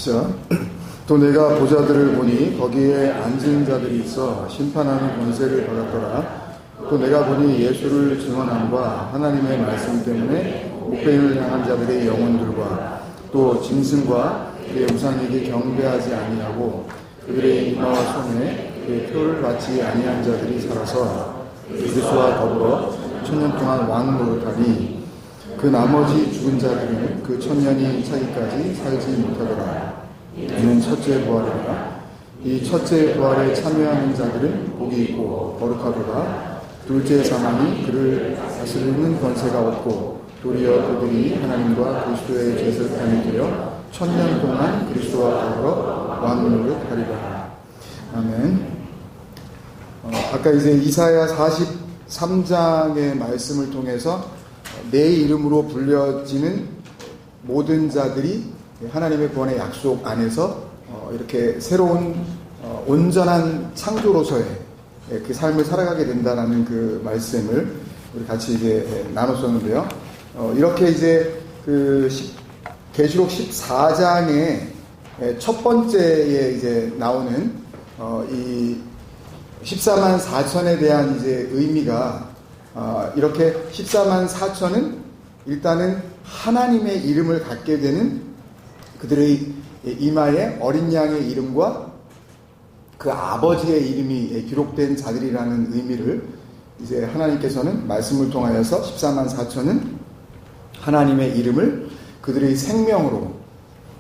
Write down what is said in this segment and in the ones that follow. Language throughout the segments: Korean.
자, 또 내가 보자들을 보니 거기에 앉은 자들이 있어 심판하는 권세를 받았더라. 또 내가 보니 예수를 증언함과 하나님의 말씀 때문에 목배인을 향한 자들의 영혼들과 또 짐승과 그의 우상에게 경배하지 아니하고 그들의 이마와 손에 그의 표를 받지 아니한 자들이 살아서 그리스도와 더불어 1000년 동안 왕노릇 하니 그 나머지 죽은 자들은 그 1000년이 차기까지 살지 못하더라. 이는 첫째 부활이라. 이 첫째 부활에 참여하는 자들은 복이 있고 거룩하도다. 둘째 사망이 그를 다스리는 권세가 없고 도리어 그들이 하나님과 그리스도의 제사장이 되어 1000년 동안 그리스도와 더불어 왕노릇 하리라. 아멘. 아까 이제 이사야 43장의 말씀을 통해서 내 이름으로 불려지는 모든 자들이 하나님의 구원의 약속 안에서 이렇게 새로운 온전한 창조로서의 그 삶을 살아가게 된다라는 그 말씀을 우리 같이 이제 나눴었는데요. 이렇게 이제 그 계시록 14장의 첫 번째에 이제 나오는 이 14만 4천에 대한 이제 의미가 이렇게 14만 4천은 일단은 하나님의 이름을 갖게 되는 그들의 이마에 어린 양의 이름과 그 아버지의 이름이 기록된 자들이라는 의미를 이제 하나님께서는 말씀을 통하여서 14만 4천은 하나님의 이름을 그들의 생명으로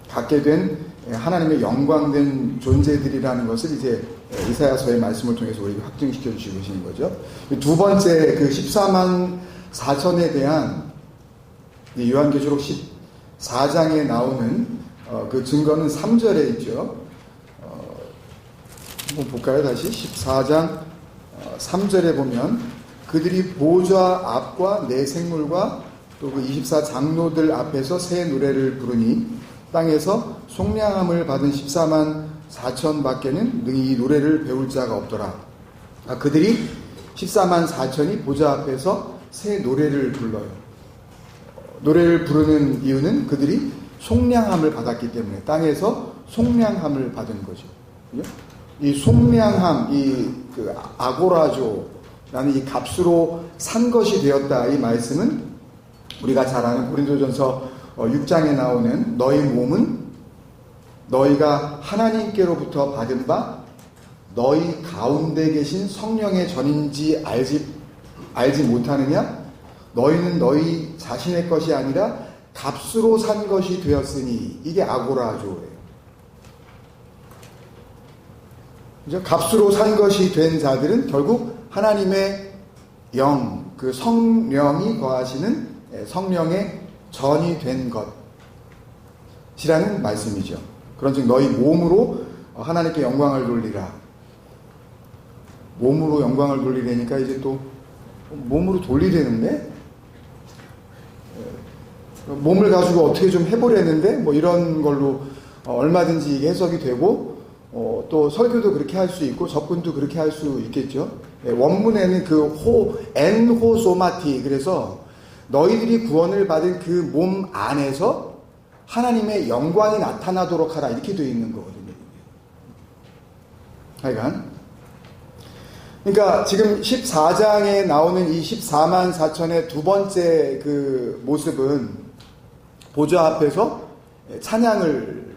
갖게 된 하나님의 영광된 존재들이라는 것을 이제 이사야서의 말씀을 통해서 우리에게 확증시켜 주시고 계시는 거죠. 두 번째 그 14만 4천에 대한 요한계시록 14장에 나오는 그 증거는 3절에 있죠. 한번 볼까요? 다시 14장 3절에 보면 그들이 보좌 앞과 내 생물과 또 그 24장로들 앞에서 새 노래를 부르니 땅에서 속량함을 받은 14만 4천 밖에는 능히 이 노래를 배울 자가 없더라. 그들이 14만 4천이 보좌 앞에서 새 노래를 불러요. 노래를 부르는 이유는 그들이 속량함을 받았기 때문에 땅에서 속량함을 받은 거죠. 이 속량함, 그 아고라조라는 이 값으로 산 것이 되었다. 이 말씀은 우리가 잘 아는 고린도전서 6장에 나오는 너희 몸은 너희가 하나님께로부터 받은 바 너희 가운데 계신 성령의 전인지 알지 못하느냐? 너희는 너희 자신의 것이 아니라 값으로 산 것이 되었으니 이게 아고라조예요. 그죠? 값으로 산 것이 된 자들은 결국 하나님의 영, 그 성령이 거하시는 성령의 전이 된 것이라는 말씀이죠. 그런즉 너희 몸으로 하나님께 영광을 돌리라. 몸으로 영광을 돌리려니까 이제 또 몸으로 돌리려는데 몸을 가지고 어떻게 좀 해보려는데 뭐 이런 걸로 얼마든지 이게 해석이 되고 또 설교도 그렇게 할 수 있고 접근도 그렇게 할 수 있겠죠. 원문에는 그 엔호소마티, 그래서 너희들이 구원을 받은 그 몸 안에서 하나님의 영광이 나타나도록 하라, 이렇게 되어 있는 거거든요. 하여간 그러니까 지금 14장에 나오는 이 14만 4천의 두 번째 그 모습은 보좌 앞에서 찬양을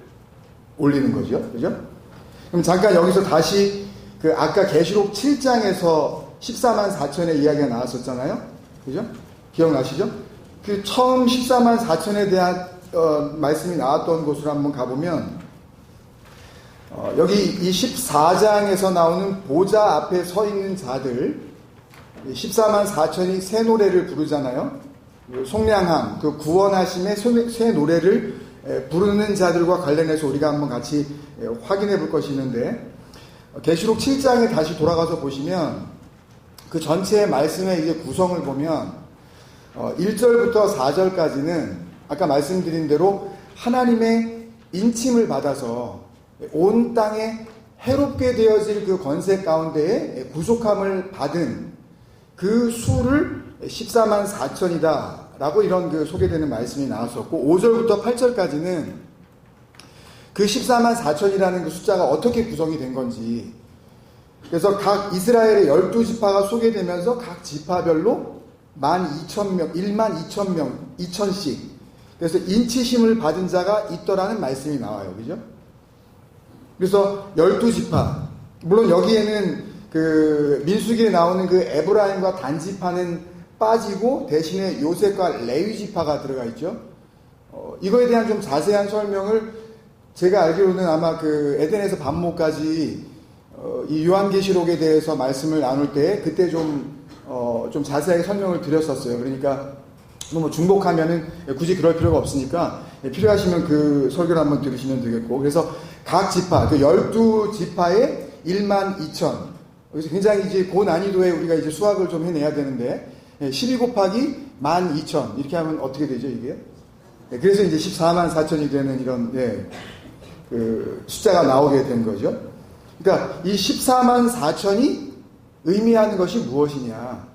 올리는 거죠. 그죠? 그럼 잠깐 여기서 다시 그 아까 계시록 7장에서 14만 4천의 이야기가 나왔었잖아요. 그죠? 기억나시죠? 그 처음 14만 4천에 대한 말씀이 나왔던 곳으로 한번 가보면 여기 이 14장에서 나오는 보좌 앞에 서 있는 자들 14만 4천이 새 노래를 부르잖아요. 속량함, 그 구원하심의 새 노래를 부르는 자들과 관련해서 우리가 한번 같이 확인해 볼 것이 있는데, 계시록 7장에 다시 돌아가서 보시면 그 전체의 말씀의 이제 구성을 보면 1절부터 4절까지는 아까 말씀드린 대로 하나님의 인침을 받아서 온 땅에 해롭게 되어질 그 권세 가운데에 구속함을 받은 그 수를 14만 4천이다 라고 이런 그 소개되는 말씀이 나왔었고, 5절부터 8절까지는 그 14만 4천이라는 그 숫자가 어떻게 구성이 된 건지. 그래서 각 이스라엘의 12지파가 소개되면서 각 지파별로 12,000명, 12,000명, 2,000씩. 그래서 인치심을 받은 자가 있더라는 말씀이 나와요. 그죠? 그래서 12지파. 물론 여기에는 그 민수기에 나오는 그 에브라임과 단지파는 빠지고 대신에 요셉과 레위지파가 들어가 있죠. 이거에 대한 좀 자세한 설명을 제가 알기로는 아마 그 에덴에서 반모까지 이 요한계시록에 대해서 말씀을 나눌 때 그때 좀 자세하게 설명을 드렸었어요. 그러니까 뭐 중복하면은 굳이 그럴 필요가 없으니까 필요하시면 그 설교를 한번 들으시면 되겠고, 그래서 각 지파, 그 12지파에 12,000. 여기서 굉장히 이제 고난이도에 우리가 이제 수학을 좀 해내야 되는데, 12 곱하기 12,000. 이렇게 하면 어떻게 되죠, 이게? 그래서 이제 14만 4천이 되는 이런, 그 숫자가 나오게 된 거죠. 그러니까 이 14만 4천이 의미하는 것이 무엇이냐.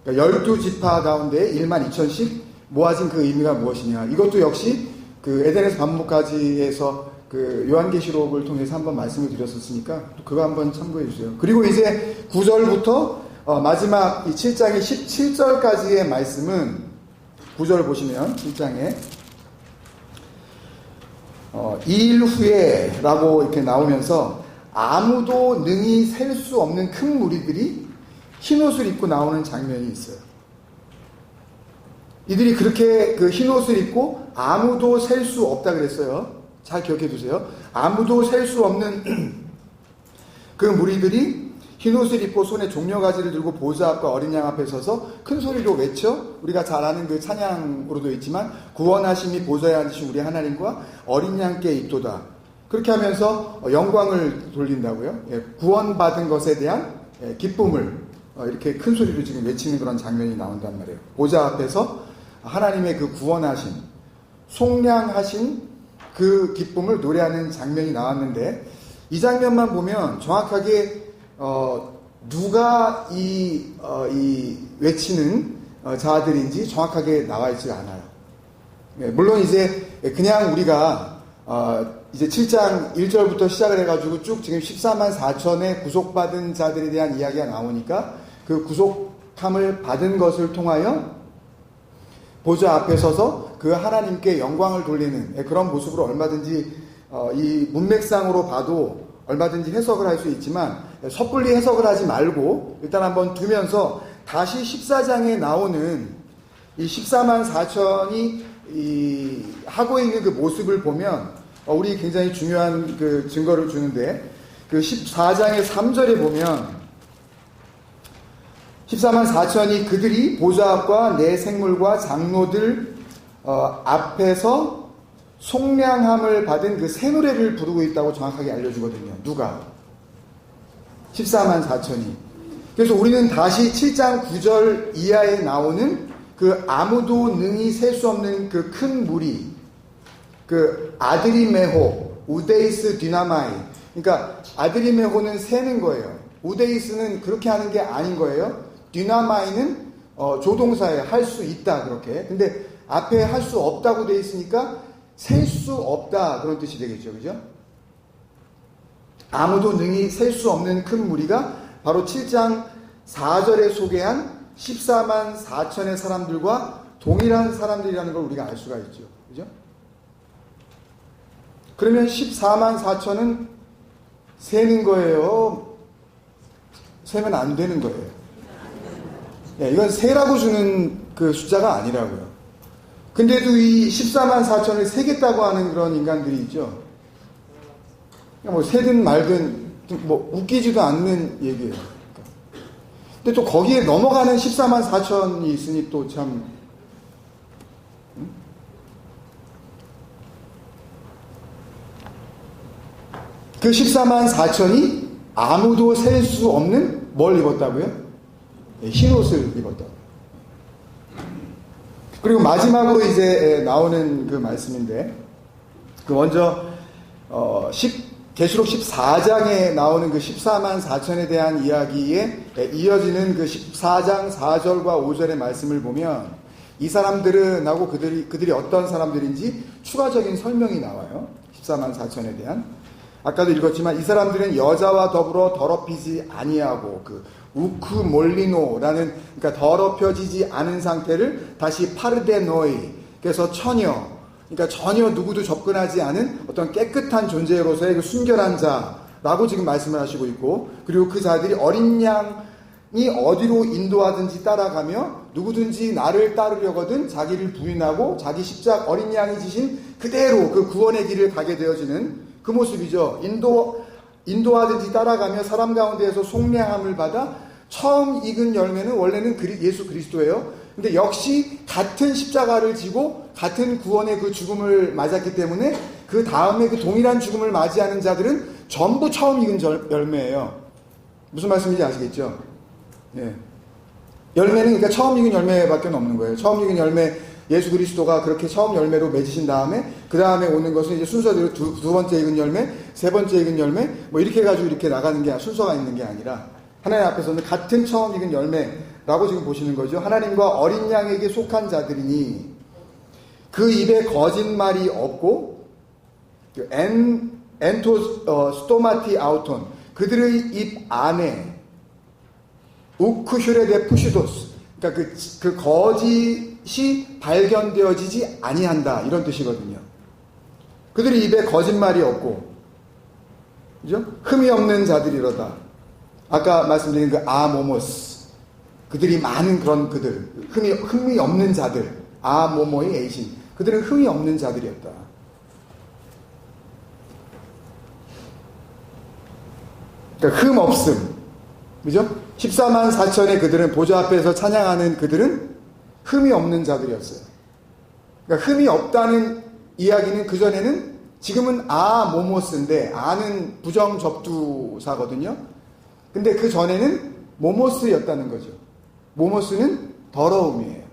그러니까 12지파 가운데 12,000씩 모아진 그 의미가 무엇이냐. 이것도 역시 그 에덴에서 반모까지 해서 그 요한계시록을 통해서 한번 말씀을 드렸었으니까 그거 한번 참고해 주세요. 그리고 이제 9절부터 마지막 이 7장의 17절까지의 말씀은 9절 보시면 7장에 2일 후에 라고 이렇게 나오면서 아무도 능히 셀 수 없는 큰 무리들이 흰옷을 입고 나오는 장면이 있어요. 이들이 그렇게 그 흰옷을 입고 아무도 셀 수 없다 그랬어요. 잘 기억해 두세요. 아무도 셀 수 없는 그 무리들이 흰옷을 입고 손에 종려가지를 들고 보좌 앞과 어린 양 앞에 서서 큰 소리로 외쳐, 우리가 잘 아는 그 찬양으로도 있지만 구원하심이 보좌에 앉으신 우리 하나님과 어린 양께 있도다. 그렇게 하면서 영광을 돌린다고요. 구원받은 것에 대한 기쁨을 이렇게 큰 소리로 지금 외치는 그런 장면이 나온단 말이에요. 보좌 앞에서 하나님의 그 구원하신, 속량하신 그 기쁨을 노래하는 장면이 나왔는데, 이 장면만 보면 정확하게 누가 이 외치는 자들인지 정확하게 나와 있지 않아요. 물론 이제 그냥 우리가 이제 7장 1절부터 시작을 해가지고 쭉 지금 14만 4천의 구속받은 자들에 대한 이야기가 나오니까 그 구속함을 받은 것을 통하여 보좌 앞에 서서 그 하나님께 영광을 돌리는 그런 모습으로 얼마든지 이 문맥상으로 봐도 얼마든지 해석을 할 수 있지만, 섣불리 해석을 하지 말고 일단 한번 두면서 다시 14장에 나오는 이 14만 4천이 하고 있는 그 모습을 보면 우리 굉장히 중요한 그 증거를 주는데, 그 14장의 3절에 보면 14만 4천이 그들이 보좌 앞과 내 생물과 장로들 앞에서 속량함을 받은 그 새 노래를 부르고 있다고 정확하게 알려주거든요. 누가? 14만 4천이. 그래서 우리는 다시 7장 9절 이하에 나오는 그 아무도 능히 셀 수 없는 그 큰 무리, 그 아드리메호, 우데이스 디나마이. 그러니까 아드리메호는 세는 거예요. 우데이스는 그렇게 하는 게 아닌 거예요. 디나마이는 조동사에 할 수 있다, 그렇게. 근데 앞에 할 수 없다고 돼 있으니까 셀 수 없다, 그런 뜻이 되겠죠. 그죠? 아무도 능히 셀 수 없는 큰 무리가 바로 7장 4절에 소개한 14만 4천의 사람들과 동일한 사람들이라는 걸 우리가 알 수가 있죠. 그죠? 그러면 14만 4천은 세는 거예요? 세면 안 되는 거예요. 이건 세라고 주는 그 숫자가 아니라고요. 근데도 이 14만 4천을 세겠다고 하는 그런 인간들이 있죠. 뭐 세든 말든 뭐 웃기지도 않는 얘기예요. 근데 또 거기에 넘어가는 14만 4천이 있으니 또 참, 그 14만 4천이 아무도 셀 수 없는 뭘 입었다고요? 흰옷을 입었다. 그리고 마지막으로 이제 나오는 그 말씀인데, 그 먼저 계시록 14장에 나오는 그 14만 4천에 대한 이야기에 이어지는 그 14장 4절과 5절의 말씀을 보면, 이 사람들은 하고 그들이 어떤 사람들인지 추가적인 설명이 나와요. 14만 4천에 대한. 아까도 읽었지만 이 사람들은 여자와 더불어 더럽히지 아니하고 그 우크 몰리노라는, 그러니까 더럽혀지지 않은 상태를 다시 파르데노이, 그래서 처녀, 그러니까 전혀 누구도 접근하지 않은 어떤 깨끗한 존재로서의 그 순결한 자라고 지금 말씀을 하시고 있고, 그리고 그 자들이 어린 양이 어디로 인도하든지 따라가며 누구든지 나를 따르려거든 자기를 부인하고 자기 십자가, 어린 양이 지신 그대로 그 구원의 길을 가게 되어지는 그 모습이죠. 인도하든지 따라가며 사람 가운데에서 속량함을 받아 처음 익은 열매는 원래는 예수 그리스도예요. 근데 역시 같은 십자가를 지고 같은 구원의 그 죽음을 맞았기 때문에 그 다음에 그 동일한 죽음을 맞이하는 자들은 전부 처음 익은 열매예요. 무슨 말씀인지 아시겠죠? 예. 열매는 그러니까 처음 익은 열매밖에 없는 거예요. 처음 익은 열매, 예수 그리스도가 그렇게 처음 열매로 맺으신 다음에 그 다음에 오는 것은 이제 순서대로 두 번째 익은 열매, 세 번째 익은 열매, 뭐 이렇게 해가지고 이렇게 나가는 게 순서가 있는 게 아니라 하나님 앞에서는 같은 처음 익은 열매라고 지금 보시는 거죠. 하나님과 어린 양에게 속한 자들이니 그 입에 거짓말이 없고 스토마티 아우톤, 그들의 입 안에 우크슈레데 푸시도스, 그러니까 그 거짓이 발견되어지지 아니한다, 이런 뜻이거든요. 그들의 입에 거짓말이 없고, 그죠? 흠이 없는 자들이로다. 아까 말씀드린 그 아모모스, 그들이 많은 그런 그들, 흠이 없는 자들, 아모모의 에이신, 그들은 흠이 없는 자들이었다. 그러니까 흠 없음, 그죠? 14만 4천의 그들은, 보좌 앞에서 찬양하는 그들은 흠이 없는 자들이었어요. 그러니까 흠이 없다는 이야기는 그전에는, 지금은 모모스인데 아는 부정 접두사거든요. 근데 그 전에는 모모스였다는 거죠. 모모스는 더러움이에요.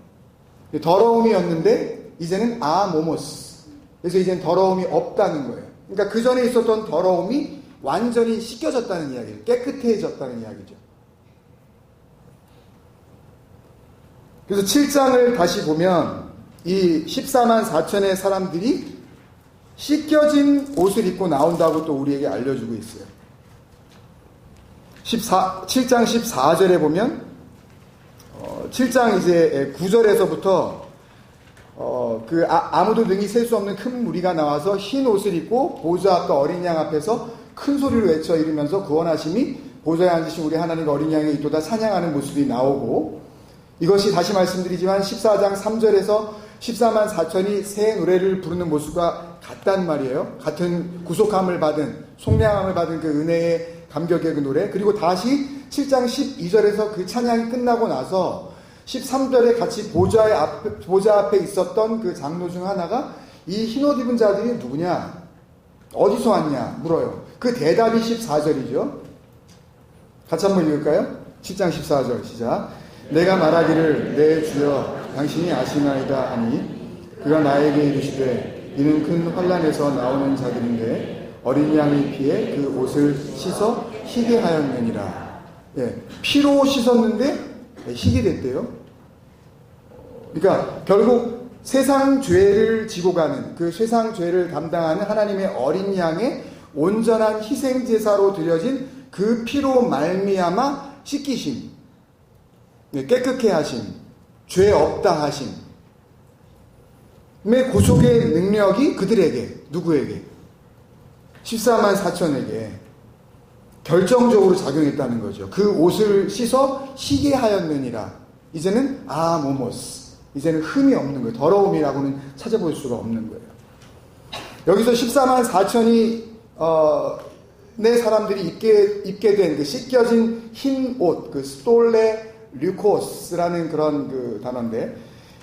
더러움이었는데 이제는 모모스. 그래서 이제는 더러움이 없다는 거예요. 그러니까 그 전에 있었던 더러움이 완전히 씻겨졌다는 이야기예요. 깨끗해졌다는 이야기죠. 그래서 7장을 다시 보면 이 14만 4천의 사람들이 씻겨진 옷을 입고 나온다고 또 우리에게 알려주고 있어요. 7장 14절에 보면 7장 이제 9절에서부터 아무도 능히 셀 수 없는 큰 무리가 나와서 흰 옷을 입고 보좌 앞과 어린 양 앞에서 큰 소리를 외쳐 이르면서 구원하심이 보좌에 앉으신 우리 하나님 어린 양의 있도다 찬양하는 모습이 나오고, 이것이 다시 말씀드리지만 14장 3절에서 14만 4천이 새 노래를 부르는 모습과 같단 말이에요. 같은 구속함을 받은, 속량함을 받은 그 은혜의 감격의 그 노래. 그리고 다시 7장 12절에서 그 찬양이 끝나고 나서 13절에 같이 보좌 앞에 있었던 그 장로 중 하나가 이 흰옷 입은 자들이 누구냐? 어디서 왔냐? 물어요. 그 대답이 14절이죠. 같이 한번 읽을까요? 7장 14절 시작. 내가 말하기를 내 주여 당신이 아시나이다 하니 그가 나에게 이르시되 이는 큰 환난에서 나오는 자들인데 어린 양의 피에 그 옷을 씻어 희게 하였느니라. 예, 피로 씻었는데 희게 됐대요. 그러니까 결국 세상 죄를 지고 가는, 그 세상 죄를 담당하는 하나님의 어린 양의 온전한 희생 제사로 드려진 그 피로 말미암아 씻기심, 깨끗해 하심, 죄 없다 하심의 구속의 능력이 그들에게, 누구에게? 14만 4천에게 결정적으로 작용했다는 거죠. 그 옷을 씻어 희게 하였느니라. 이제는 모모스, 이제는 흠이 없는 거예요. 더러움이라고는 찾아볼 수가 없는 거예요. 여기서 14만 4천이 내 사람들이 입게 된 그 씻겨진 흰 옷, 그 스톨레 류코스라는 그런 그 단어인데,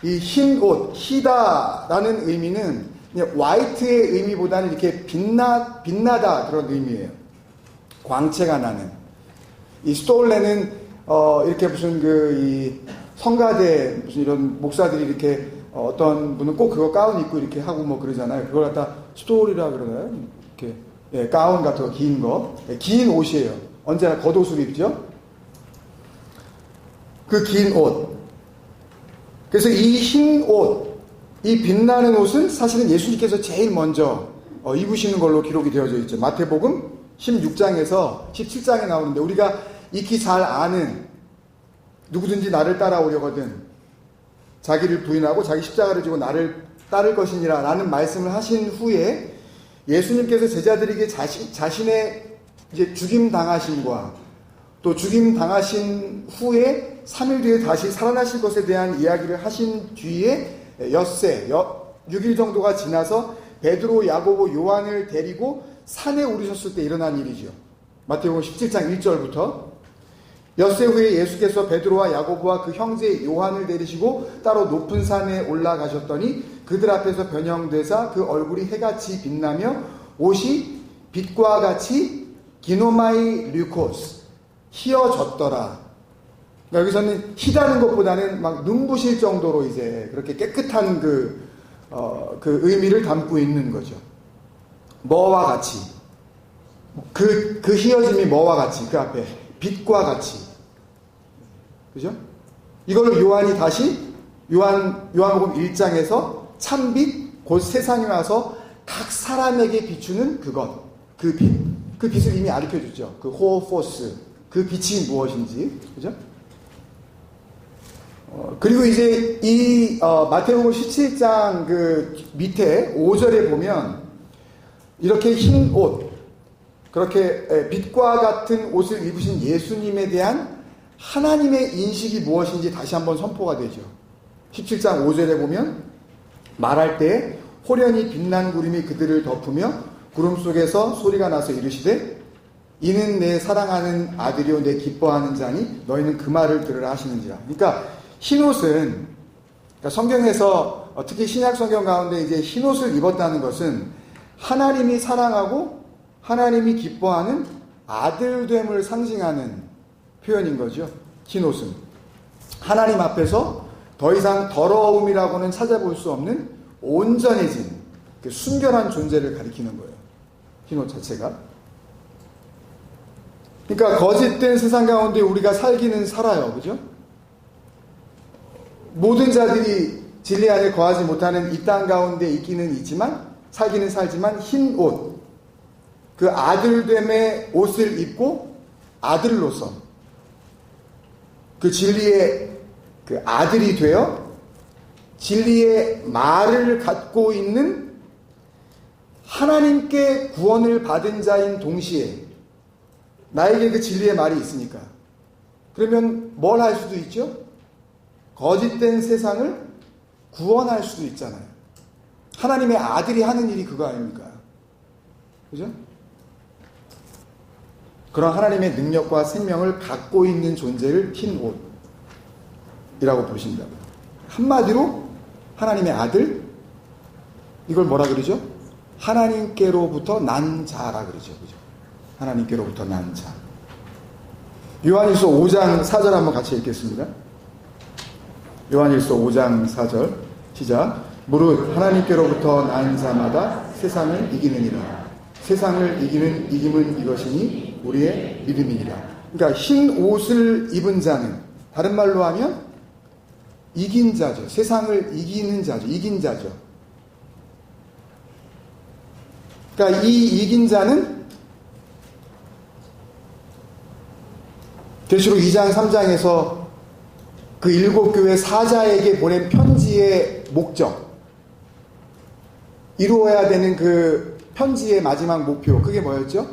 이 흰 옷, 희다라는 의미는 그냥 화이트의 의미보다는 이렇게 빛나다 그런 의미예요. 광채가 나는. 이 스톨레는 이렇게 무슨 이 성가대 무슨 이런 목사들이 이렇게 어떤 분은 꼭 그거 가운 입고 이렇게 하고 뭐 그러잖아요. 그걸 갖다 스톨이라 그러나요? 이렇게 가운 같은 거, 긴 거, 긴 옷이에요. 언제나 겉옷을 입죠. 그 긴 옷. 그래서 이 흰 옷, 이 빛나는 옷은 사실은 예수님께서 제일 먼저 입으시는 걸로 기록이 되어져 있죠. 마태복음 16장에서 17장에 나오는데, 우리가 익히 잘 아는, 누구든지 나를 따라오려거든 자기를 부인하고 자기 십자가를 지고 나를 따를 것이니라 라는 말씀을 하신 후에 예수님께서 제자들에게 자신의 이제 죽임 당하심과 또 죽임 당하신 후에 3일 뒤에 다시 살아나실 것에 대한 이야기를 하신 뒤에 엿새 6일 정도가 지나서 베드로, 야고보, 요한을 데리고 산에 오르셨을 때 일어난 일이죠. 마태복음 17장 1절부터. 엿새 후에 예수께서 베드로와 야고보와 그 형제 요한을 데리시고 따로 높은 산에 올라가셨더니 그들 앞에서 변형되사 그 얼굴이 해같이 빛나며 옷이 빛과 같이 기노마이 류코스, 희어졌더라. 그러니까 여기서는 희다는 것보다는 막 눈부실 정도로 이제 그렇게 깨끗한 그 의미를 담고 있는 거죠. 뭐와 같이. 그 희어짐이 뭐와 같이. 그 앞에 빛과 같이. 그죠? 이걸 요한이 다시 요한복음 1장에서 참빛 곧 세상에 와서 각 사람에게 비추는 그것, 그 빛, 그 빛을 이미 가르쳐 주죠. 그 호포스, 그 빛이 무엇인지, 그죠? 그리고 이제 이 마태복음 17장 그 밑에 5절에 보면 이렇게 흰 옷, 그렇게 빛과 같은 옷을 입으신 예수님에 대한 하나님의 인식이 무엇인지 다시 한번 선포가 되죠. 17장 5절에 보면 말할 때 호련히 빛난 구름이 그들을 덮으며 구름 속에서 소리가 나서 이르시되 이는 내 사랑하는 아들이요 내 기뻐하는 자니 너희는 그 말을 들으라 하시는지라. 그러니까 흰옷은, 그러니까 성경에서 특히 신약 성경 가운데 이제 흰옷을 입었다는 것은 하나님이 사랑하고 하나님이 기뻐하는 아들됨을 상징하는 표현인 거죠. 흰옷은 하나님 앞에서 더 이상 더러움이라고는 찾아볼 수 없는 온전해진 순결한 존재를 가리키는 거예요. 흰옷 자체가. 그러니까 거짓된 세상 가운데 우리가 살기는 살아요. 그죠? 모든 자들이 진리 안에 거하지 못하는 이 땅 가운데 있기는 있지만, 살기는 살지만 흰 옷, 그 아들됨의 옷을 입고 아들로서 그 진리의 그 아들이 되어 진리의 말을 갖고 있는 하나님께 구원을 받은 자인 동시에 나에게 그 진리의 말이 있으니까, 그러면 뭘 할 수도 있죠? 거짓된 세상을 구원할 수도 있잖아요. 하나님의 아들이 하는 일이 그거 아닙니까? 그죠? 그런 하나님의 능력과 생명을 갖고 있는 존재를 흰 옷이라고 부르십니다. 한마디로 하나님의 아들, 이걸 뭐라 그러죠? 하나님께로부터 난 자라 그러죠. 그죠? 하나님께로부터 난 자. 요한일서 5장 4절 한번 같이 읽겠습니다. 요한일서 5장 4절 시작. 무릇 하나님께로부터 난 자마다 세상을 이기느니라. 세상을 이기는 이김은 이것이니 우리의 믿음이니라. 그러니까 흰 옷을 입은 자는 다른 말로 하면 이긴 자죠. 세상을 이기는 자죠. 이긴 자죠. 그러니까 이 이긴 자는 계시록 2장 3장에서 그 7교회 사자에게 보낸 편지의 목적, 이루어야 되는 그 편지의 마지막 목표, 그게 뭐였죠?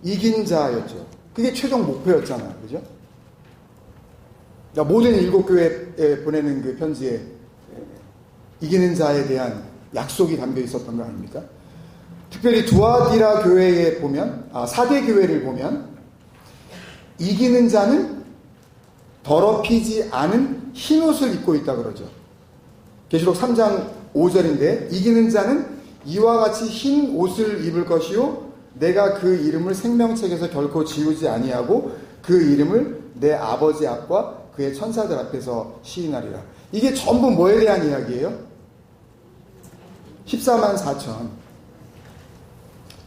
이긴 자였죠. 그게 최종 목표였잖아요. 그죠? 그러니까 모든 7교회에 보내는 그 편지에 이기는 자에 대한 약속이 담겨 있었던 거 아닙니까? 특별히 두아디라 교회에 보면, 4대 교회를 보면 이기는 자는 더럽히지 않은 흰옷을 입고 있다 그러죠. 계시록 3장 5절인데 이기는 자는 이와 같이 흰 옷을 입을 것이요 내가 그 이름을 생명책에서 결코 지우지 아니하고 그 이름을 내 아버지 앞과 그의 천사들 앞에서 시인하리라. 이게 전부 뭐에 대한 이야기예요? 14만 4천.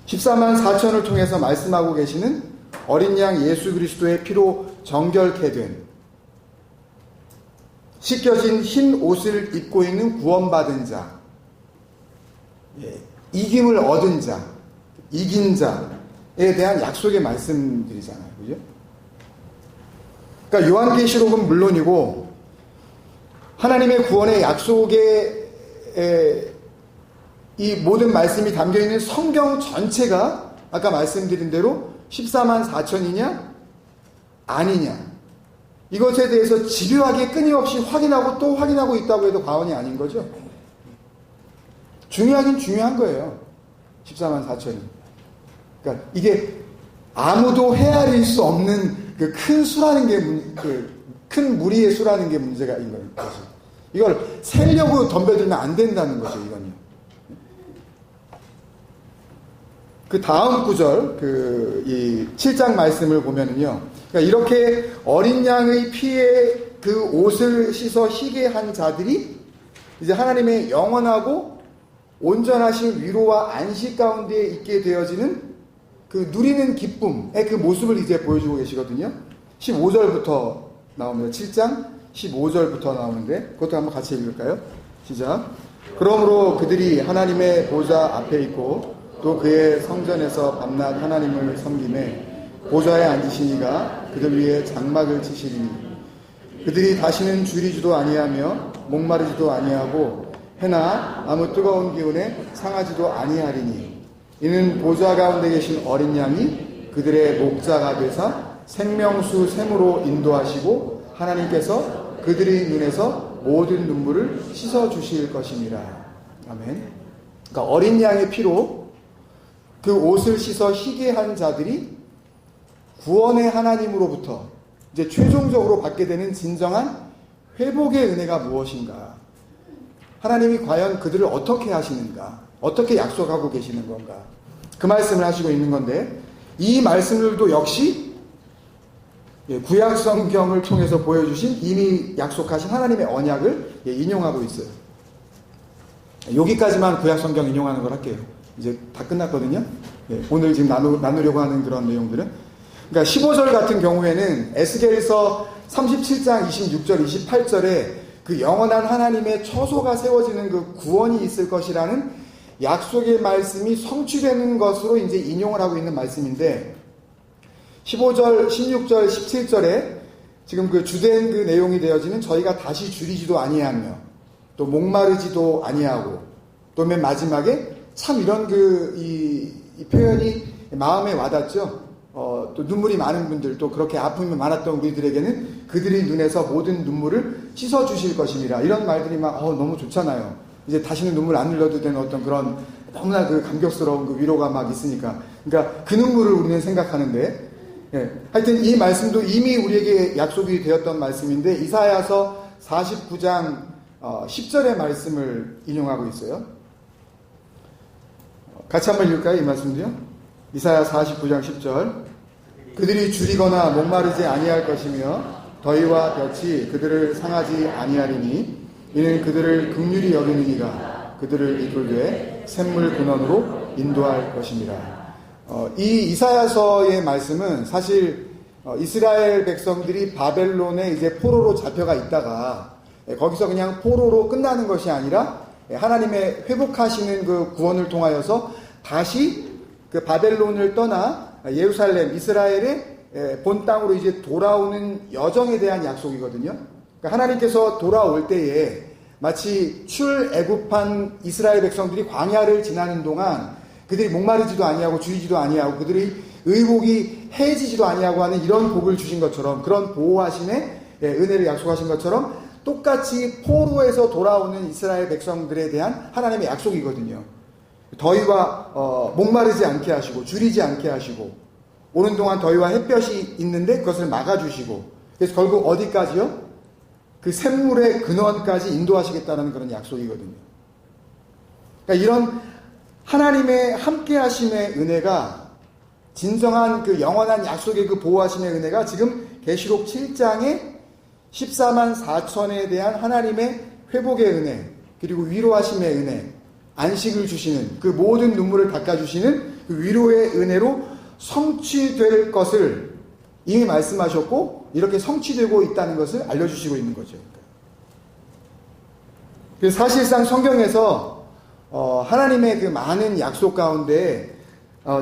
14만 4천을 통해서 말씀하고 계시는 어린 양 예수 그리스도의 피로 정결케 된 씻겨진 흰 옷을 입고 있는 구원받은 자, 이김을 얻은 자, 이긴 자에 대한 약속의 말씀들이잖아요. 그죠? 그러니까 요한계시록은 물론이고 하나님의 구원의 약속의 이 모든 말씀이 담겨있는 성경 전체가 아까 말씀드린 대로 14만 4천이냐 아니냐, 이것에 대해서 집요하게 끊임없이 확인하고 또 확인하고 있다고 해도 과언이 아닌 거죠. 중요하긴 중요한 거예요. 14만 4천이. 그러니까 이게 아무도 헤아릴 수 없는 그 큰 수라는 게, 큰 무리의 수라는 게 문제가 있는 거죠. 이걸 세려고 덤벼들면 안 된다는 거죠, 이건요. 그 다음 구절, 이 7장 말씀을 보면은요. 그러니까 이렇게 어린 양의 피에 그 옷을 씻어 희게 한 자들이 이제 하나님의 영원하고 온전하신 위로와 안식 가운데 있게 되어지는 그 누리는 기쁨의 그 모습을 이제 보여주고 계시거든요. 15절부터 나옵니다. 7장 15절부터 나오는데 그것도 한번 같이 읽을까요? 시작. 그러므로 그들이 하나님의 보좌 앞에 있고 또 그의 성전에서 밤낮 하나님을 섬기매 보좌에 앉으신 이가 그들 위에 장막을 치시리니 그들이 다시는 줄이지도 아니하며 목마르지도 아니하고 해나 아무 뜨거운 기운에 상하지도 아니하리니 이는 보좌 가운데 계신 어린 양이 그들의 목자가 되사 생명수 샘으로 인도하시고 하나님께서 그들의 눈에서 모든 눈물을 씻어주실 것이니라. 아멘. 그러니까 어린 양의 피로 그 옷을 씻어 희게 한 자들이 구원의 하나님으로부터 이제 최종적으로 받게 되는 진정한 회복의 은혜가 무엇인가? 하나님이 과연 그들을 어떻게 하시는가? 어떻게 약속하고 계시는 건가? 그 말씀을 하시고 있는 건데 이 말씀들도 역시 구약 성경을 통해서 보여주신 이미 약속하신 하나님의 언약을 인용하고 있어요. 여기까지만 구약 성경 인용하는 걸 할게요. 이제 다 끝났거든요. 오늘 지금 나누려고 하는 그런 내용들은. 그러니까 15절 같은 경우에는 에스겔서 37장 26절 28절에 그 영원한 하나님의 처소가 세워지는 그 구원이 있을 것이라는 약속의 말씀이 성취되는 것으로 이제 인용을 하고 있는 말씀인데 15절, 16절, 17절에 지금 그 주된 그 내용이 되어지는 저희가 다시 줄이지도 아니하며 또 목마르지도 아니하고 또 맨 마지막에 참 이런 이 표현이 마음에 와닿죠. 또 눈물이 많은 분들 또 그렇게 아픔이 많았던 우리들에게는 그들의 눈에서 모든 눈물을 씻어주실 것입니다. 이런 말들이 막 너무 좋잖아요. 이제 다시는 눈물 안 흘려도 되는 어떤 그런 너무나 그 감격스러운 그 위로가 막 있으니까. 그러니까 그 눈물을 우리는 생각하는데 하여튼 이 말씀도 이미 우리에게 약속이 되었던 말씀인데 이사야서 49장 10절의 말씀을 인용하고 있어요. 같이 한번 읽을까요? 이 말씀도요. 이사야 49장 10절. 그들이 줄이거나 목마르지 아니할 것이며 더위와 볕이 그들을 상하지 아니하리니 이는 그들을 긍휼히 여기는 이가 그들을 이끌되 샘물 근원으로 인도할 것입니다. 이 이사야서의 말씀은 사실 이스라엘 백성들이 바벨론에 이제 포로로 잡혀가 있다가 거기서 그냥 포로로 끝나는 것이 아니라 하나님의 회복하시는 그 구원을 통하여서 다시 그 바벨론을 떠나 예루살렘, 이스라엘의 본 땅으로 이제 돌아오는 여정에 대한 약속이거든요. 그러니까 하나님께서 돌아올 때에 마치 출애굽한 이스라엘 백성들이 광야를 지나는 동안 그들이 목마르지도 아니하고 줄이지도 아니하고 그들의 의복이 해지지도 아니하고 하는 이런 복을 주신 것처럼 그런 보호하심의 은혜를 약속하신 것처럼 똑같이 포로에서 돌아오는 이스라엘 백성들에 대한 하나님의 약속이거든요. 더위와 목마르지 않게 하시고 줄이지 않게 하시고 오는 동안 더위와 햇볕이 있는데 그것을 막아주시고 그래서 결국 어디까지요? 그 샘물의 근원까지 인도하시겠다는 그런 약속이거든요. 그러니까 이런 하나님의 함께 하심의 은혜가 진정한 그 영원한 약속의 그 보호하심의 은혜가 지금 계시록 7장에 14만 4천에 대한 하나님의 회복의 은혜 그리고 위로하심의 은혜 안식을 주시는 그 모든 눈물을 닦아주시는 그 위로의 은혜로 성취될 것을 이미 말씀하셨고 이렇게 성취되고 있다는 것을 알려주시고 있는 거죠. 사실상 성경에서 하나님의 그 많은 약속 가운데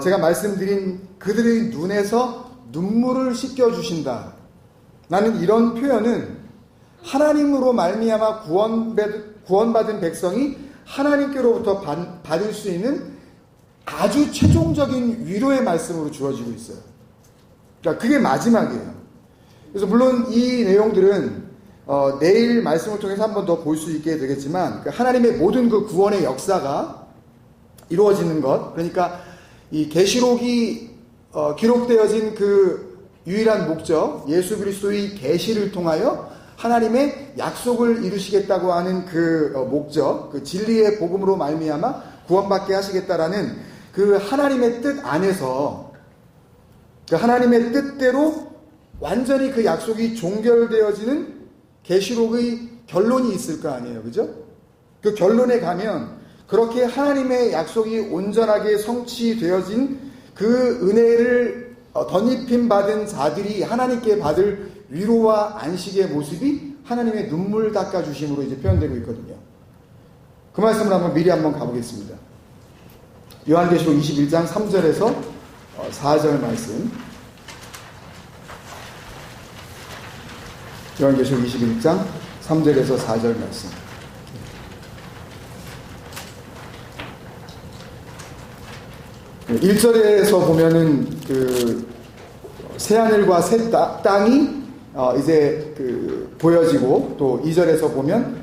제가 말씀드린 그들의 눈에서 눈물을 씻겨주신다 라는 이런 표현은 하나님으로 말미암아 구원받은 백성이 하나님께로부터 받을 수 있는 아주 최종적인 위로의 말씀으로 주어지고 있어요. 그러니까 그게 마지막이에요. 그래서 물론 이 내용들은 내일 말씀을 통해서 한 번 더 볼 수 있게 되겠지만 하나님의 모든 그 구원의 역사가 이루어지는 것, 그러니까 이 계시록이 기록되어진 그 유일한 목적, 예수 그리스도의 계시를 통하여 하나님의 약속을 이루시겠다고 하는 그 목적, 그 진리의 복음으로 말미암아 구원받게 하시겠다라는 그 하나님의 뜻 안에서 그 하나님의 뜻대로 완전히 그 약속이 종결되어지는 계시록의 결론이 있을 거 아니에요, 그죠? 그 결론에 가면 그렇게 하나님의 약속이 온전하게 성취되어진 그 은혜를 덧입힘 받은 자들이 하나님께 받을 위로와 안식의 모습이 하나님의 눈물 닦아주심으로 이제 표현되고 있거든요. 그 말씀을 미리 한번 가보겠습니다. 요한계시록 21장 3절에서 4절 말씀. 요한계시록 21장 3절에서 4절 말씀. 네, 1절에서 보면은 그 새하늘과 새 땅이 이제 그 보여지고, 또 2절에서 보면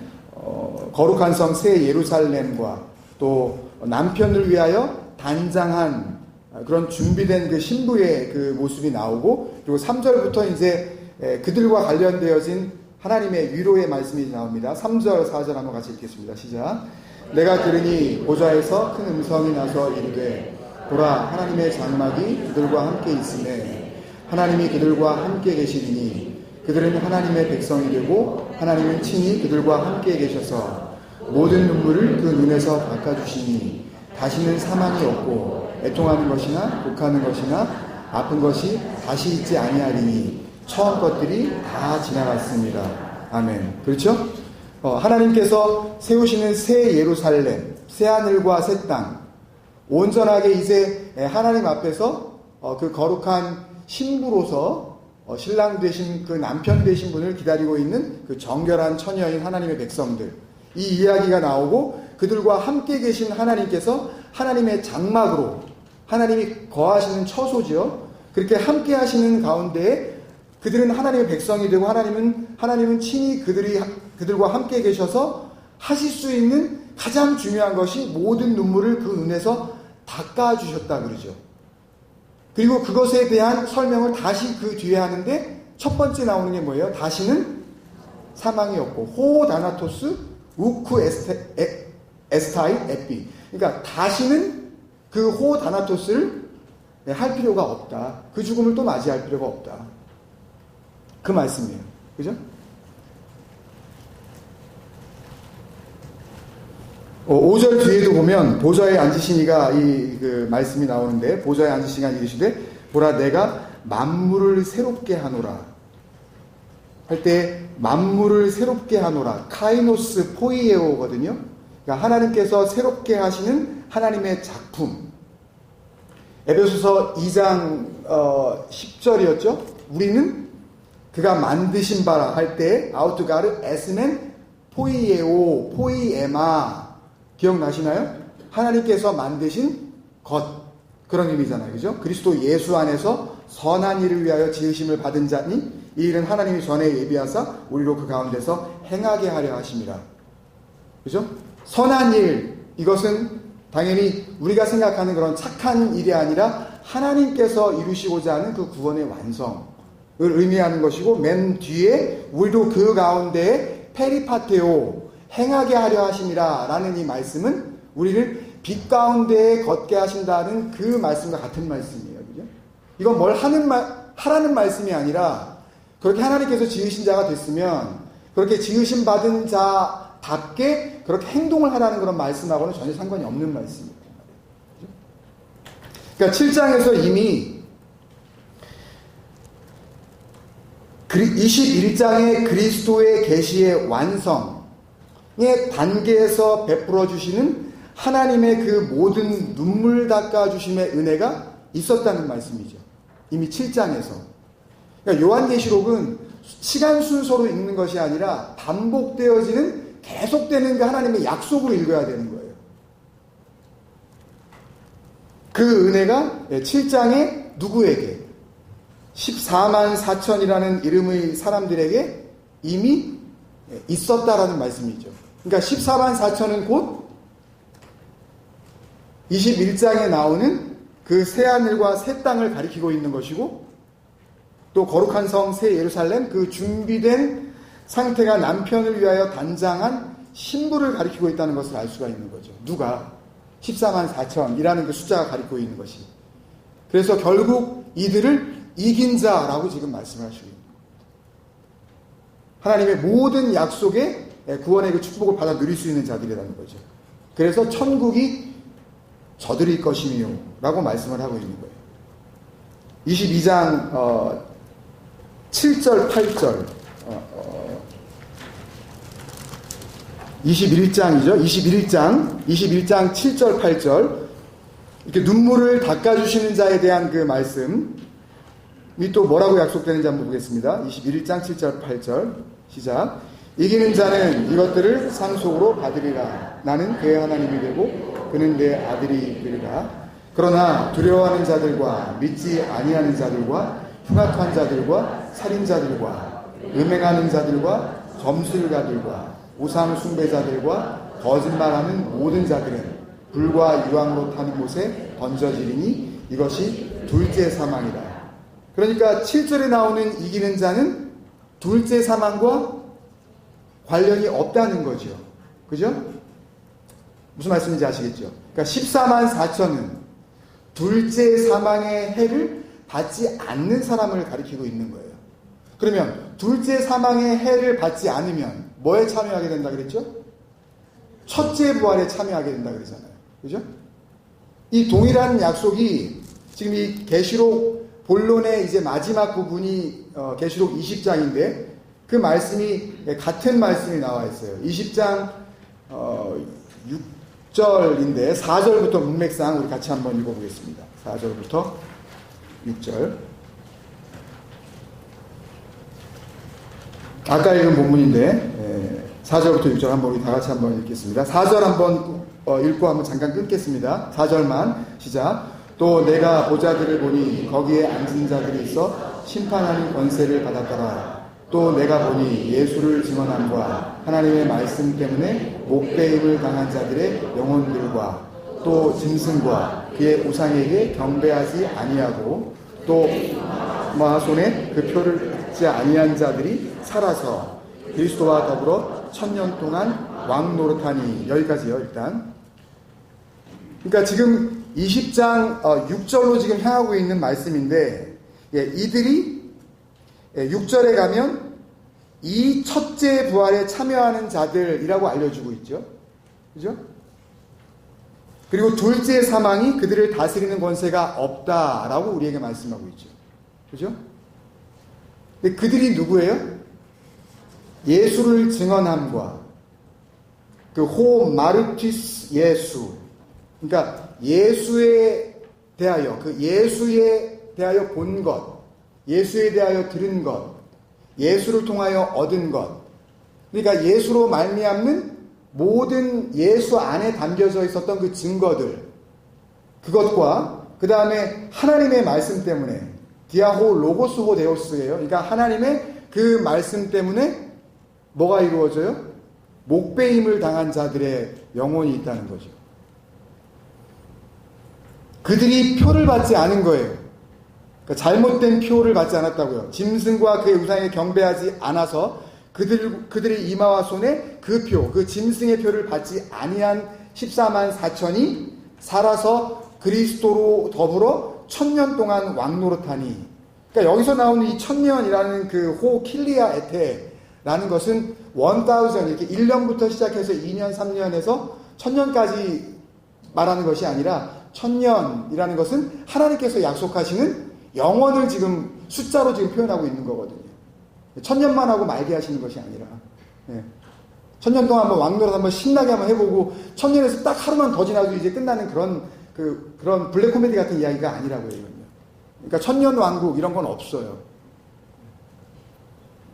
거룩한 성 새 예루살렘과 또 남편을 위하여 단장한 그런 준비된 그 신부의 그 모습이 나오고, 그리고 3절부터 이제 그들과 관련되어진 하나님의 위로의 말씀이 나옵니다. 3절 4절 한번 같이 읽겠습니다. 시작. 내가 들으니 보좌에서 큰 음성이 나서 이르되 보라, 하나님의 장막이 그들과 함께 있으매 하나님이 그들과 함께 계시리니 그들은 하나님의 백성이 되고 하나님은 친히 그들과 함께 계셔서 모든 눈물을 그 눈에서 닦아주시니 다시는 사망이 없고 애통하는 것이나 곡하는 것이나 아픈 것이 다시 있지 아니하리니 처음 것들이 다 지나갔습니다. 아멘. 그렇죠? 하나님께서 세우시는 새 예루살렘, 새 하늘과 새 땅, 온전하게 이제 하나님 앞에서 그 거룩한 신부로서 신랑 되신 그 남편 되신 분을 기다리고 있는 그 정결한 처녀인 하나님의 백성들, 이 이야기가 나오고 그들과 함께 계신 하나님께서 하나님의 장막으로, 하나님이 거하시는 처소지요. 그렇게 함께 하시는 가운데에 그들은 하나님의 백성이 되고 하나님은 친히 그들과 함께 계셔서 하실 수 있는 가장 중요한 것이 모든 눈물을 그 눈에서 닦아주셨다 그러죠. 그리고 그것에 대한 설명을 다시 그 뒤에 하는데 첫 번째 나오는 게 뭐예요? 다시는 사망이 없고 호다나토스 우쿠 에스타이 에피. 그러니까 다시는 그 호다나토스를 할 필요가 없다. 그 죽음을 또 맞이할 필요가 없다. 그 말씀이에요. 그죠? 5절 뒤에도 보면 보좌에 앉으시니가 그 말씀이 나오는데, 보좌에 앉으시니가 이르시되 보라, 내가 만물을 새롭게 하노라 할 때 만물을 새롭게 하노라, 카이노스 포이에오거든요. 그러니까 하나님께서 새롭게 하시는 하나님의 작품. 에베소서 2장 10절이었죠. 우리는 그가 만드신 바라 할 때 아우트가르 에스멘 포이에오 포이에마, 기억나시나요? 하나님께서 만드신 것, 그런 의미잖아요. 그죠? 그리스도 예수 안에서 선한 일을 위하여 지으심을 받은 자니 이 일은 하나님이 전에 예비하사 우리로 그 가운데서 행하게 하려 하심이라. 그죠? 선한 일, 이것은 당연히 우리가 생각하는 그런 착한 일이 아니라 하나님께서 이루시고자 하는 그 구원의 완성을 의미하는 것이고, 맨 뒤에 우리도 그 가운데에 페리파테오, 행하게 하려 하심이라 라는 이 말씀은 우리를 빛 가운데에 걷게 하신다는 그 말씀과 같은 말씀이에요. 그죠? 이건 뭘 하라는 말씀이 아니라, 그렇게 하나님께서 지으신 자가 됐으면 그렇게 지으신 받은 자답게 그렇게 행동을 하라는 그런 말씀하고는 전혀 상관이 없는 말씀이에요. 그러니까 7장에서 이미 21장의 그리스도의 계시의 완성, 단계에서 베풀어 주시는 하나님의 그 모든 눈물 닦아 주심의 은혜가 있었다는 말씀이죠. 이미 7장에서. 그러니까 요한계시록은 시간 순서로 읽는 것이 아니라 반복되어지는 계속되는 그 하나님의 약속으로 읽어야 되는 거예요. 그 은혜가 7장에 누구에게? 14만 4천이라는 이름의 사람들에게 이미 있었다라는 말씀이죠. 그러니까 14만 4천은 곧 21장에 나오는 그 새하늘과 새 땅을 가리키고 있는 것이고, 또 거룩한 성 새 예루살렘, 그 준비된 상태가 남편을 위하여 단장한 신부를 가리키고 있다는 것을 알 수가 있는 거죠. 누가? 14만 4천이라는 그 숫자가 가리키고 있는 것이. 그래서 결국 이들을 이긴 자라고 지금 말씀을 하시고 있는 거예요. 하나님의 모든 약속의 구원의 그 축복을 받아 누릴 수 있는 자들이라는 거죠. 그래서 천국이 저들의 것이며 라고 말씀을 하고 있는 거예요. 22장 7절 8절 21장이죠. 21장 7절 8절 이렇게 눈물을 닦아주시는 자에 대한 그 말씀이 또 뭐라고 약속되는지 한번 보겠습니다. 21장 7절 8절 시작. 이기는 자는 이것들을 상속으로 받으리라. 나는 그의 하나님이 되고 그는 내 아들이 되리라. 그러나 두려워하는 자들과 믿지 아니하는 자들과 흉악한 자들과 살인자들과 음행하는 자들과 점술가들과 우상 숭배자들과 거짓말하는 모든 자들은 불과 유황으로 타는 곳에 던져지리니 이것이 둘째 사망이라. 그러니까 7절에 나오는 이기는 자는 둘째 사망과 관련이 없다는 거죠. 그죠? 무슨 말씀인지 아시겠죠? 그러니까 14만 4천은 둘째 사망의 해를 받지 않는 사람을 가리키고 있는 거예요. 그러면 둘째 사망의 해를 받지 않으면 뭐에 참여하게 된다 그랬죠? 첫째 부활에 참여하게 된다 그러잖아요. 그죠? 이 동일한 약속이 지금 이 계시록 본론의 이제 마지막 부분이 계시록 20장인데 그 말씀이 같은 말씀이 나와 있어요. 20장 6절인데 4절부터 문맥상 우리 같이 한번 읽어보겠습니다. 4절부터 6절. 아까 읽은 본문인데 4절부터 6절 한번 우리 다 같이 한번 읽겠습니다. 4절 한번 읽고 한번 잠깐 끊겠습니다. 4절만 시작. 또 내가 보자들을 보니 거기에 앉은 자들이 있어 심판하는 권세를 받았더라. 또 내가 보니 예수를 증언함과 하나님의 말씀 때문에 목배임을 당한 자들의 영혼들과 또 짐승과 그의 우상에게 경배하지 아니하고 또 마손에 그 표를 받지 아니한 자들이 살아서 그리스도와 더불어 1000년 동안 왕 노릇하니. 여기까지요. 일단 그러니까 지금 20장 6절로 지금 향하고 있는 말씀인데 이들이 6절에 가면 이 첫째 부활에 참여하는 자들이라고 알려주고 있죠. 그죠? 그리고 둘째 사망이 그들을 다스리는 권세가 없다라고 우리에게 말씀하고 있죠. 그죠? 근데 그들이 누구예요? 예수를 증언함과 그 호 마르티스 예수. 그러니까 예수에 대하여 그 예수에 대하여 본 것, 예수에 대하여 들은 것, 예수를 통하여 얻은 것. 그러니까 예수로 말미암는 모든 예수 안에 담겨져 있었던 그 증거들, 그것과 그 다음에 하나님의 말씀 때문에 디아호 로고스호 데오스예요. 그러니까 하나님의 그 말씀 때문에 뭐가 이루어져요? 목배임을 당한 자들의 영혼이 있다는 거죠. 그들이 표를 받지 않은 거예요. 그러니까 잘못된 표를 받지 않았다고요. 짐승과 그의 우상에 경배하지 않아서 그들의 이마와 손에 그 표, 그 짐승의 표를 받지 아니한 14만 4천이 살아서 그리스도로 더불어 1000년 동안 왕노릇하니. 그러니까 여기서 나오는 이 1000년이라는 그 호 킬리아 에테라는 것은 1000 이렇게 1년부터 시작해서 2년, 3년에서 1000년까지 말하는 것이 아니라 1000년이라는 것은 하나님께서 약속하시는 영원을 지금 숫자로 지금 표현하고 있는 거거든요. 1000년만 하고 말게 하시는 것이 아니라. 예. 천년 동안 한번 왕노릇 한번 신나게 한번 해보고 천년에서 딱 하루만 더 지나도 이제 끝나는 그런 블랙 코미디 같은 이야기가 아니라고요, 이건요. 그러니까 천년 왕국 이런 건 없어요.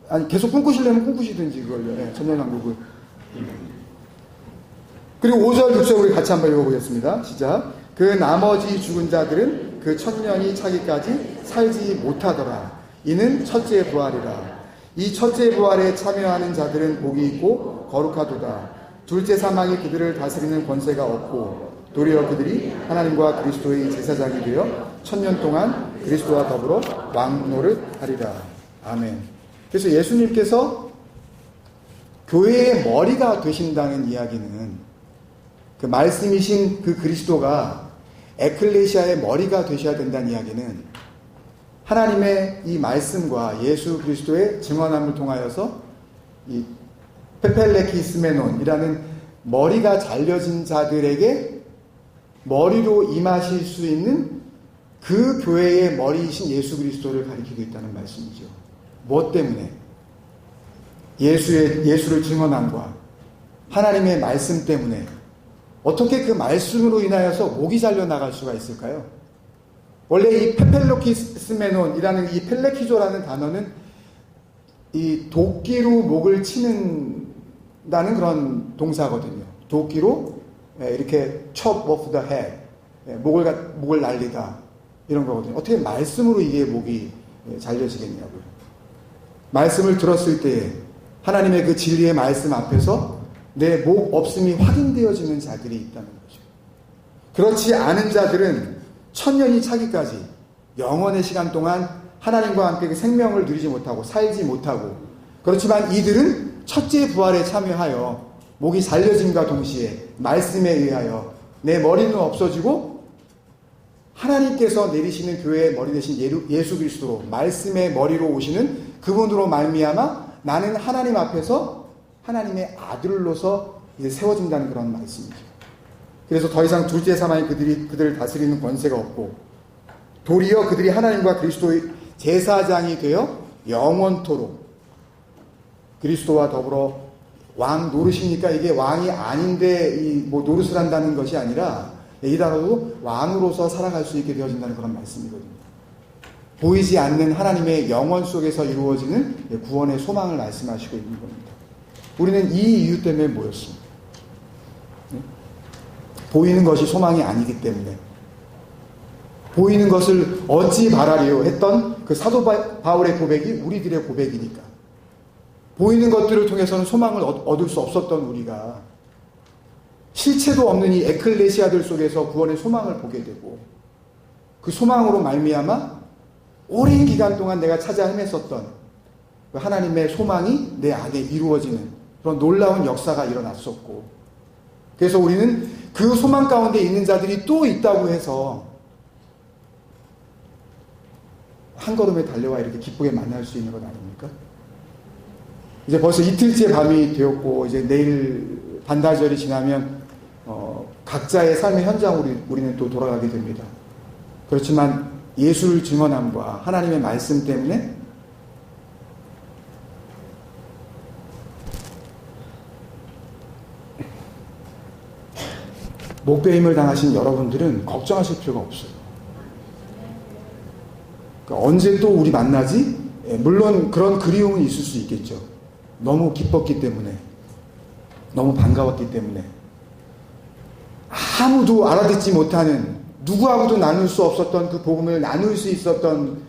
아니, 계속 꿈꾸시려면 꿈꾸시든지 그걸요. 네, 천년 왕국을. 그리고 5절, 6절 우리 같이 한번 읽어보겠습니다. 시작. 그 나머지 죽은 자들은 그 천년이 차기까지 살지 못하더라. 이는 첫째 부활이라. 이 첫째 부활에 참여하는 자들은 복이 있고 거룩하도다. 둘째 사망이 그들을 다스리는 권세가 없고 도리어 그들이 하나님과 그리스도의 제사장이 되어 천년 동안 그리스도와 더불어 왕노릇하리라. 아멘. 그래서 예수님께서 교회의 머리가 되신다는 이야기는 그 말씀이신 그 그리스도가 에클레시아의 머리가 되셔야 된다는 이야기는 하나님의 이 말씀과 예수 그리스도의 증언함을 통하여서 이 페펠레키스메논이라는 머리가 잘려진 자들에게 머리로 임하실 수 있는 그 교회의 머리이신 예수 그리스도를 가리키고 있다는 말씀이죠. 무엇 때문에? 예수를 증언함과 하나님의 말씀 때문에. 어떻게 그 말씀으로 인하여서 목이 잘려나갈 수가 있을까요? 원래 이 페펠로키스메논이라는 이 펠레키조라는 단어는 이 도끼로 목을 치는다는 그런 동사거든요. 도끼로 이렇게 chop off the head, 목을 날리다 이런 거거든요. 어떻게 말씀으로 이게 목이 잘려지겠냐고요. 말씀을 들었을 때에 하나님의 그 진리의 말씀 앞에서 내 목 없음이 확인되어지는 자들이 있다는 거죠. 그렇지 않은 자들은 천년이 차기까지 영원의 시간 동안 하나님과 함께 그 생명을 누리지 못하고 살지 못하고, 그렇지만 이들은 첫째 부활에 참여하여 목이 잘려짐과 동시에 말씀에 의하여 내 머리는 없어지고 하나님께서 내리시는 교회의 머리 되신 예수 그리스도로 말씀의 머리로 오시는 그분으로 말미암아 나는 하나님 앞에서 하나님의 아들로서 이제 세워진다는 그런 말씀이죠. 그래서 더 이상 둘째 사망이 그들을 다스리는 권세가 없고 도리어 그들이 하나님과 그리스도의 제사장이 되어 영원토록 그리스도와 더불어 왕 노릇이니까 이게 왕이 아닌데 뭐 노릇을 한다는 것이 아니라 이달아도 왕으로서 살아갈 수 있게 되어진다는 그런 말씀이거든요. 보이지 않는 하나님의 영원 속에서 이루어지는 구원의 소망을 말씀하시고 있는 겁니다. 우리는 이 이유 때문에 모였습니다. 보이는 것이 소망이 아니기 때문에, 보이는 것을 어찌 바라리요 했던 그 사도 바울의 고백이 우리들의 고백이니까, 보이는 것들을 통해서는 소망을 얻을 수 없었던 우리가 실체도 없는 이 에클레시아들 속에서 구원의 소망을 보게 되고, 그 소망으로 말미암아 오랜 기간 동안 내가 찾아 헤맸었던 그 하나님의 소망이 내 안에 이루어지는 그런 놀라운 역사가 일어났었고, 그래서 우리는 그 소망 가운데 있는 자들이 또 있다고 해서 한 걸음에 달려와 이렇게 기쁘게 만날 수 있는 것 아닙니까? 이제 벌써 이틀째 밤이 되었고 이제 내일 반나절이 지나면 각자의 삶의 현장으로 우리는 또 돌아가게 됩니다. 그렇지만 예수를 증언함과 하나님의 말씀 때문에 목배임을 당하신 여러분들은 걱정하실 필요가 없어요. 그러니까 언제 또 우리 만나지? 물론 그런 그리움은 있을 수 있겠죠. 너무 기뻤기 때문에, 너무 반가웠기 때문에, 아무도 알아듣지 못하는, 누구하고도 나눌 수 없었던 그 복음을 나눌 수 있었던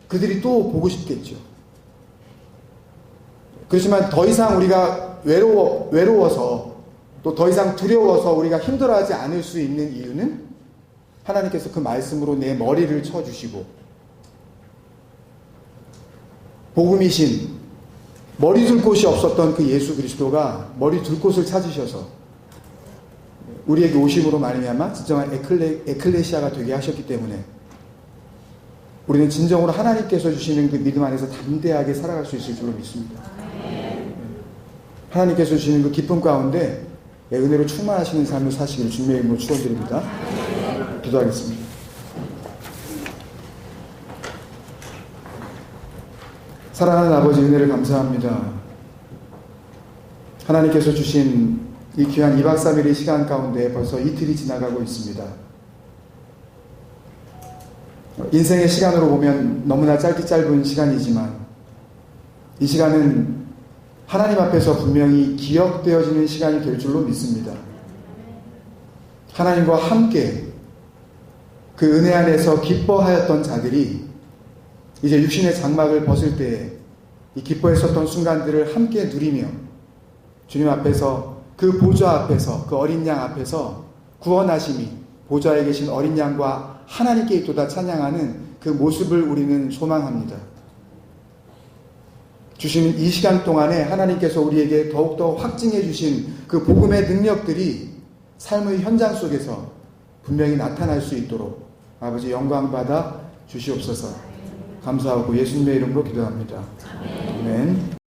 그들이 또 보고 싶겠죠. 그렇지만 더 이상 우리가 외로워서 또 더 이상 두려워서 우리가 힘들어하지 않을 수 있는 이유는 하나님께서 그 말씀으로 내 머리를 쳐주시고, 복음이신 머리 둘 곳이 없었던 그 예수 그리스도가 머리 둘 곳을 찾으셔서 우리에게 오심으로 말미암아 진정한 에클레시아가 되게 하셨기 때문에 우리는 진정으로 하나님께서 주시는 그 믿음 안에서 담대하게 살아갈 수 있을 줄로 믿습니다. 하나님께서 주시는 그 기쁨 가운데 은혜로 충만하시는 삶을 사시기를 주님의 이름으로 축원드립니다. 기도하겠습니다. 사랑하는 아버지, 은혜를 감사합니다. 하나님께서 주신 이 귀한 2박 3일의 시간 가운데 벌써 이틀이 지나가고 있습니다. 인생의 시간으로 보면 너무나 짧은 시간이지만 이 시간은 하나님 앞에서 분명히 기억되어지는 시간이 될 줄로 믿습니다. 하나님과 함께 그 은혜 안에서 기뻐하였던 자들이 이제 육신의 장막을 벗을 때에 이 기뻐했었던 순간들을 함께 누리며 주님 앞에서 그 보좌 앞에서 그 어린 양 앞에서 구원하심이 보좌에 계신 어린 양과 하나님께 있도다 찬양하는 그 모습을 우리는 소망합니다. 주시는 이 시간 동안에 하나님께서 우리에게 더욱더 확증해 주신 그 복음의 능력들이 삶의 현장 속에서 분명히 나타날 수 있도록 아버지 영광받아 주시옵소서. 감사하고 예수님의 이름으로 기도합니다. 아멘.